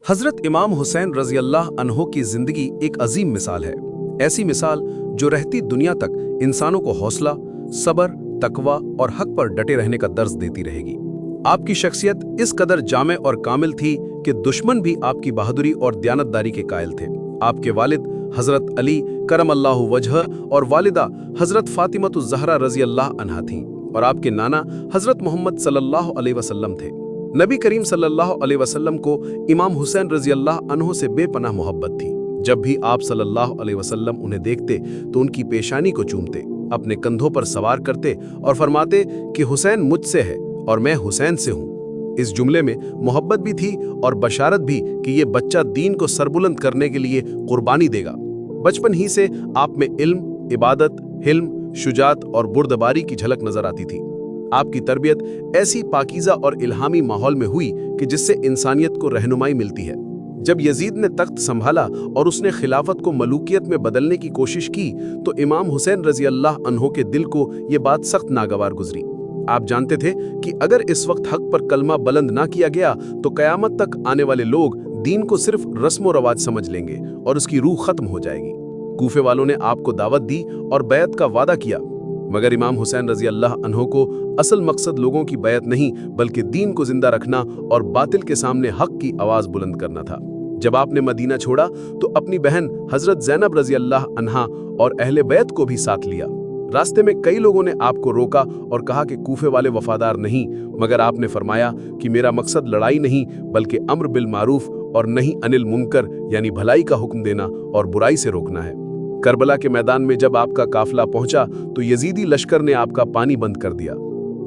हजरत इमाम हुसैन रजी अल्लाह अन्हो की जिंदगी एक अजीम मिसाल है। ऐसी मिसाल जो रहती दुनिया तक इंसानों को हौसला, सब्र, तकवा और हक पर डटे रहने का दर्ज देती रहेगी। आपकी शख्सियत इस कदर जामे और कामिल थी कि दुश्मन भी आपकी बहादुरी और दयानतदारी के कायल थे। आपके वालिद हजरत अली करमल्लाहु वजह और वालिदा हजरत फातिमतुज़ ज़हरा रजी अल्लाह अन्हा थीं और आपके नाना हजरत मोहम्मद सल्लल्लाहु अलैहि वसल्लम थे। नबी करीम सल्लल्लाहु अलैहि वसल्लम को इमाम हुसैन रजी अल्लाह अन्हो से बेपनाह मोहब्बत थी। जब भी आप सल्लल्लाहु अलैहि वसल्लम उन्हें देखते तो उनकी पेशानी को चूमते, अपने कंधों पर सवार करते और फरमाते कि हुसैन मुझसे है और मैं हुसैन से हूँ। इस जुमले में मोहब्बत भी थी और बशारत भी कि ये बच्चा दीन को सरबुलंद करने के लिए कुर्बानी देगा। बचपन ही से आप में इल्म, इबादत, हिल्म, शुजात और बुर्दबारी की झलक नजर आती थी। आपकी तरबियत ऐसी पाकीज़ा और इल्हामी माहौल में हुई कि जिससे इंसानियत को रहनुमाई मिलती है। जब यजीद ने तख्त संभाला और उसने खिलाफत को मलूकियत में बदलने की कोशिश की तो इमाम हुसैन रजी अल्लाह अन्हो के दिल को ये बात सख्त नागवार गुजरी। आप जानते थे कि अगर इस वक्त हक पर कलमा बुलंद ना किया गया तो कयामत तक आने वाले लोग दीन को सिर्फ रस्म व रवाज समझ लेंगे और उसकी रूह खत्म हो जाएगी। कूफे वालों ने आपको दावत दी और बैत का वादा किया, मगर इमाम हुसैन रजी अल्लाह अन्हो को असल मकसद लोगों की बैत नहीं बल्कि दीन को जिंदा रखना और बातिल के सामने हक की आवाज बुलंद करना था। जब आपने मदीना छोड़ा तो अपनी बहन हजरत ज़ैनब रजी अल्लाह अन्हा और अहले बैत को भी साथ लिया। रास्ते में कई लोगों ने आपको रोका और कहा कि कूफे वाले वफादार नहीं, मगर आपने फरमाया कि मेरा मकसद लड़ाई नहीं बल्कि अम्र बिल मारूफ और नहीं अनिल मुनकर यानी भलाई का हुक्म देना और बुराई से रोकना है। करबला के मैदान में जब आपका काफिला पहुंचा तो यजीदी लश्कर ने आपका पानी बंद कर दिया।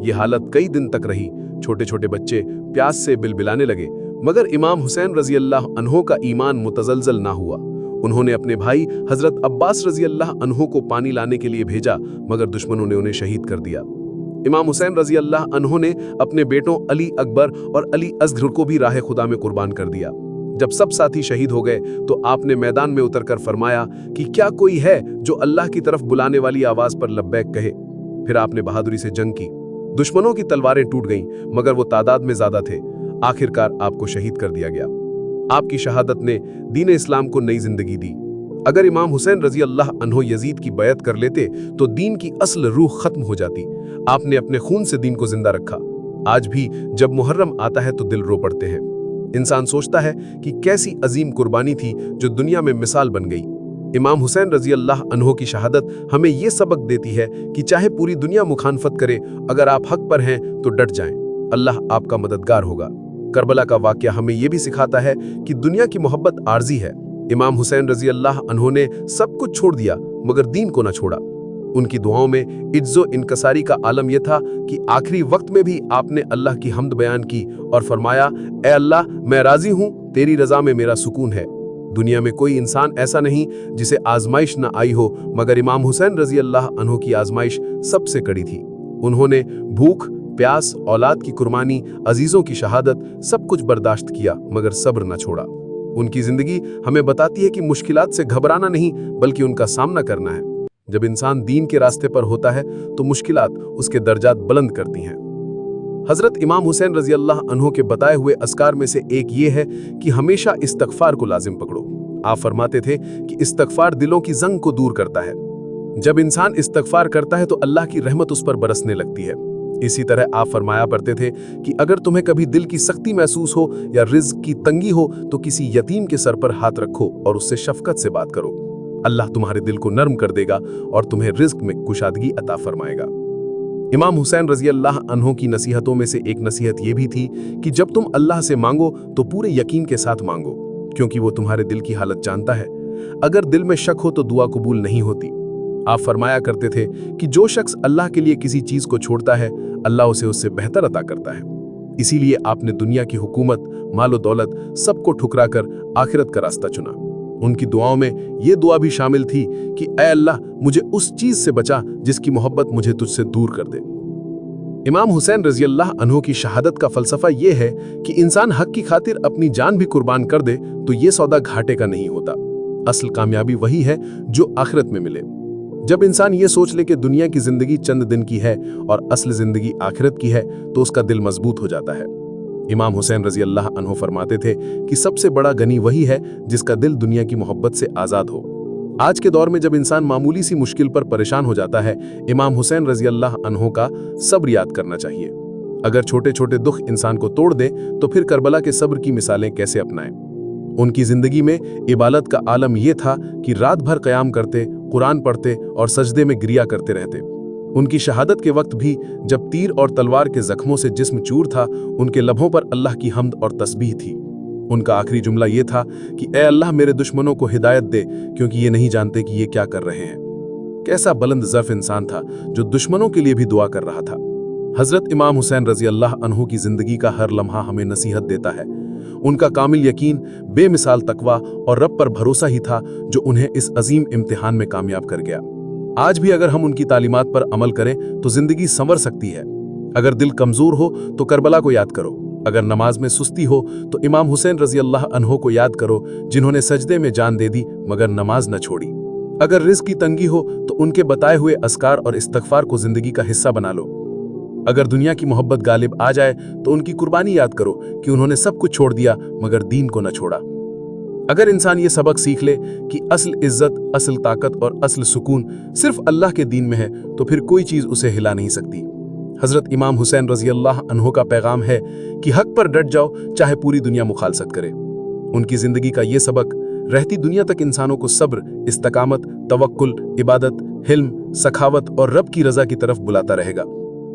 ये हालत कई दिन तक रही। छोटे छोटे बच्चे प्यास से बिलबिलाने लगे, मगर इमाम हुसैन रजी अल्लाह अन्हो का ईमान मुतजलजल ना हुआ। उन्होंने अपने भाई हजरत अब्बास रजी अल्लाह अन्हो को पानी लाने के लिए भेजा, मगर दुश्मनों ने उन्हें शहीद कर दिया। इमाम हुसैन रजी अल्लाह अन्हो ने अपने बेटों अली अकबर और अली असगर को भी राह खुदा में कुर्बान कर दिया। जब सब साथी शहीद हो गए तो आपने मैदान में उतरकर फरमाया कि क्या कोई है जो अल्लाह की तरफ बुलाने वाली आवाज पर लब्बैक कहे। फिर आपने बहादुरी से जंग की। दुश्मनों की तलवारें टूट गईं, मगर वो तादाद में ज्यादा थे। आखिरकार आपको शहीद कर दिया गया। आपकी शहादत ने दीन इस्लाम को नई जिंदगी दी। अगर इमाम हुसैन रजी अल्लाह अन्हो यजीद की बैत कर लेते तो दीन की असल रूह खत्म हो जाती। आपने अपने खून से दीन को जिंदा रखा। आज भी जब मुहर्रम आता है तो दिल रो पड़ते हैं। इंसान सोचता है कि कैसी अजीम कुर्बानी थी जो दुनिया में मिसाल बन गई। इमाम हुसैन रजी अल्लाह अन्हो की शहादत हमें यह सबक देती है कि चाहे पूरी दुनिया मुखालफत करे, अगर आप हक पर हैं तो डट जाएं, अल्लाह आपका मददगार होगा। करबला का वाकया हमें यह भी सिखाता है कि दुनिया की मोहब्बत आर्जी है। इमाम हुसैन रजी अल्लाह अन्हो ने सब कुछ छोड़ दिया मगर दीन को न छोड़ा। उनकी दुआओं में इज्जो इनकसारी का आलम यह था कि आखिरी वक्त में भी आपने अल्लाह की हम्द बयान की और फरमाया, ए अल्लाह, मैं राजी हूँ, तेरी रजा में मेरा सुकून है। दुनिया में कोई इंसान ऐसा नहीं जिसे आजमाइश न आई हो, मगर इमाम हुसैन रजी अल्लाह अन्हो की आजमाइश सबसे कड़ी थी। उन्होंने भूख, प्यास, औलाद की कुर्बानी, अजीजों की शहादत सब कुछ बर्दाश्त किया मगर सब्र न छोड़ा। उनकी जिंदगी हमें बताती है कि मुश्किलात से घबराना नहीं बल्कि उनका सामना करना है। जब इंसान दीन के रास्ते पर होता है तो मुश्किलात उसके दर्जात बुलंद करती हैं। हजरत इमाम हुसैन रजी अल्लाह अन्हो के बताए हुए अस्कार में से एक ये है कि हमेशा इस्तगफार को लाजिम पकड़ो। आप फरमाते थे कि इस्तगफार दिलों की जंग को दूर करता है। जब इंसान इस्तगफार करता है तो अल्लाह की रहमत उस पर बरसने लगती है। इसी तरह आप फरमाया करते थे कि अगर तुम्हें कभी दिल की सख्ती महसूस हो या रिज्क की तंगी हो तो किसी यतीम के सर पर हाथ रखो और उससे शफकत से बात करो। अल्लाह तुम्हारे दिल को नर्म कर देगा और तुम्हें रिज्क में कुशादगी अता फरमाएगा। इमाम हुसैन रजी अल्लाह अन्हो की नसीहतों में से एक नसीहत ये भी थी कि जब तुम अल्लाह से मांगो तो पूरे यकीन के साथ मांगो, क्योंकि वो तुम्हारे दिल की हालत जानता है। अगर दिल में शक हो तो दुआ कबूल नहीं होती। आप फरमाया करते थे कि जो शख्स अल्लाह के लिए किसी चीज को छोड़ता है, अल्लाह उसे उससे बेहतर अता करता है। इसीलिए आपने दुनिया की हुकूमत, मालो दौलत सबको ठुकरा कर आखिरत का रास्ता चुना। उनकी दुआओं में ये दुआ भी शामिल थी कि ऐ अल्लाह, मुझे उस चीज से बचा जिसकी मोहब्बत मुझे तुझसे दूर कर दे। इमाम हुसैन रजी अल्लाह अन्हो की शहादत का फलसफा ये है कि इंसान हक की खातिर अपनी जान भी कुर्बान कर दे तो ये सौदा घाटे का नहीं होता। असल कामयाबी वही है जो आखिरत में मिले। जब इंसान ये सोच ले कि दुनिया की जिंदगी चंद दिन की है और असल जिंदगी आखिरत की है तो उसका दिल मजबूत हो जाता है। इमाम हुसैन रजी अल्लाह अन्हो फरमाते थे कि सबसे बड़ा गनी वही है जिसका दिल दुनिया की मोहब्बत से आज़ाद हो। आज के दौर में जब इंसान मामूली सी मुश्किल पर परेशान हो जाता है, इमाम हुसैन रजी अल्लाह अन्हो का सब्र याद करना चाहिए। अगर छोटे छोटे दुख इंसान को तोड़ दे तो फिर करबला के सब्र की मिसालें कैसे अपनाएं। उनकी जिंदगी में इबादत का आलम यह था कि रात भर क़याम करते, कुरान पढ़ते और सजदे में गिरिया करते रहते। उनकी शहादत के वक्त भी जब तीर और तलवार के जख्मों से जिस्म चूर था, उनके लबों पर अल्लाह की हम्द और तस्बीह थी। उनका आखिरी जुमला ये था कि ए अल्लाह मेरे दुश्मनों को हिदायत दे, क्योंकि ये नहीं जानते कि ये क्या कर रहे हैं। कैसा बुलंद ज़र्फ इंसान था जो दुश्मनों के लिए भी दुआ कर रहा था। हजरत इमाम हुसैन रजी अल्लाह अन्हु की जिंदगी का हर लम्हा हमें नसीहत देता है। उनका कामिल यकीन, बेमिसाल तकवा और रब पर भरोसा ही था जो उन्हें इस अजीम इम्तिहान में कामयाब कर गया। आज भी अगर हम उनकी तालीमात पर अमल करें तो जिंदगी संवर सकती है। अगर दिल कमजोर हो तो करबला को याद करो, अगर नमाज में सुस्ती हो तो इमाम हुसैन रजी अल्लाह अन्हो को याद करो जिन्होंने सजदे में जान दे दी मगर नमाज न छोड़ी। अगर रिज़्क़ की तंगी हो तो उनके बताए हुए अस्कार और इस्तग़फ़ार को जिंदगी का हिस्सा बना लो। अगर दुनिया की मोहब्बत गालिब आ जाए तो उनकी कुर्बानी याद करो कि उन्होंने सब कुछ छोड़ दिया मगर दीन को न छोड़ा। अगर इंसान ये सबक सीख ले कि असल इज्जत, असल ताकत और असल सुकून सिर्फ अल्लाह के दीन में है तो फिर कोई चीज़ उसे हिला नहीं सकती। हजरत इमाम हुसैन रजी अल्लाह अन्हो का पैगाम है कि हक पर डट जाओ चाहे पूरी दुनिया मुखालसत करे। उनकी जिंदगी का ये सबक रहती दुनिया तक इंसानों को सब्र, इस्तकामत, तवक्कुल, इबादत, हिल्म, सखावत और रब की रज़ा की तरफ बुलाता रहेगा।